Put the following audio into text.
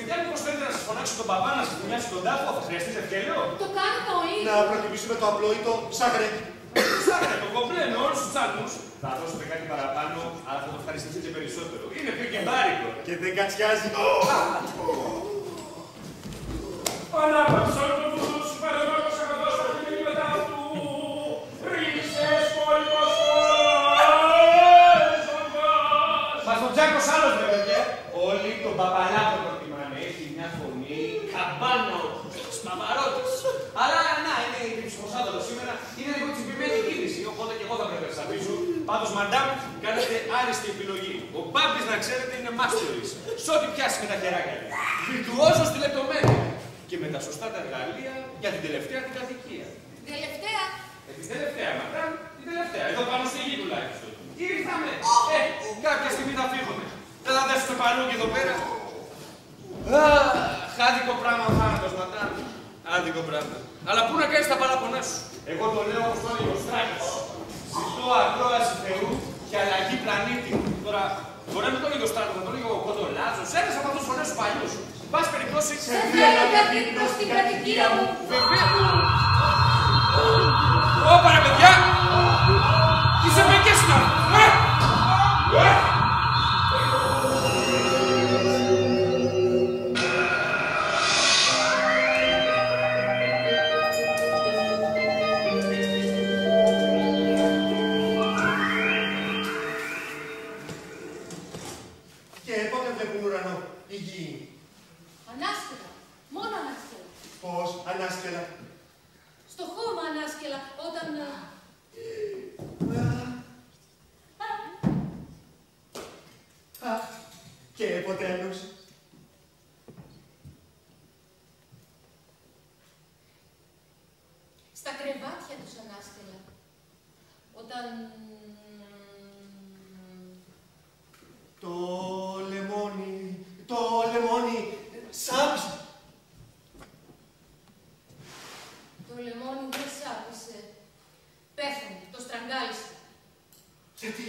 Παιδιά, μήπως θέλετε να σας φωνάξω τον παπά να σας κουνιάσει τον τάφο, θα χρειαστείτε ευκαιρίο. Το κάνουμε ο ίδιος. Να προτιμήσουμε το απλό ή το σάγρε. Σάγρε, το κομπλένο, όλους τους τσάνους. Θα δώσετε κάτι παραπάνω, αλλά θα το ευχαριστήσετε περισσότερο. Είναι πιο κεμπάρικο. Και δεν κατσιάζει. Ανάπαψα το τους παρεμβάλλος αγαθός τα κινήματα του. Ρίσες κόλπος χώρας. Μας τον Τζάκος άλλος ρε παιδιά. Όλοι τον Παπαλάτο προτιμάνε. Έχει μια φωνή καμπάνο. Σπαμαρότης. Αλλά να, είναι ψυχοσάδολο σήμερα. Είναι λίγο τσιμπημένη κίνηση. Οπότε και εγώ θα πρέπει να σας αφήσω. Πάντως, μαντάμ, κάνετε άριστη επιλογή. Ο Μπάμπης, να ξέρετε, είναι μάστορης. Σ' ό,τι πιάσει με τα χεράκια του. Βιρτουόζος στη λεπτομέρεια. Και με τα σωστά τα εργαλεία για την τελευταία την κατοικία. Τελευταία. Την τελευταία, μαντάμ, την τελευταία. Εδώ πάνω στη γη τουλάχιστον. Ήρθαμε. Κάποια στιγμή θα φύγουμε. Δεν θα δέσουμε πανούκι εδώ πέρα. Άδικο πράγμα ο θάνατος, μαντάμ. Άδικο πράγμα. Αλλά πού να κάνεις τα παράπονά σου. Εγώ το λέω όπως το έλεγε ο Στράτος. Ζητώ ακρόαση Θεού και αλλαγή πλανήτη. Τώρα, μπορεί να μην το λέγει ο Στράτος, να το λέγει ο Κοντολάζος. Ένας από αυτούς τους φωνές τους παλιούς. Πάση περιπτώσει. Σε θέλω για δείπνο στην κατοικία μου. Βέβαια. Ωπα ρε παιδιά. Τι σε πήκες να. Και πότε βλέπουν ουρανό, η γη. Ανάσκελα. Μόνο ανάσκελα. Πώς, ανάσκελα. Στο χώμα ανάσκελα όταν... Και ποτέ άλλος. Στα κρεβάτια τους ανάσκελα. Όταν... Το λεμόνι, σάπισε. Το λεμόνι δεν σ' άφησε. Πέθανε, το στραγγάλισε. Γιατί,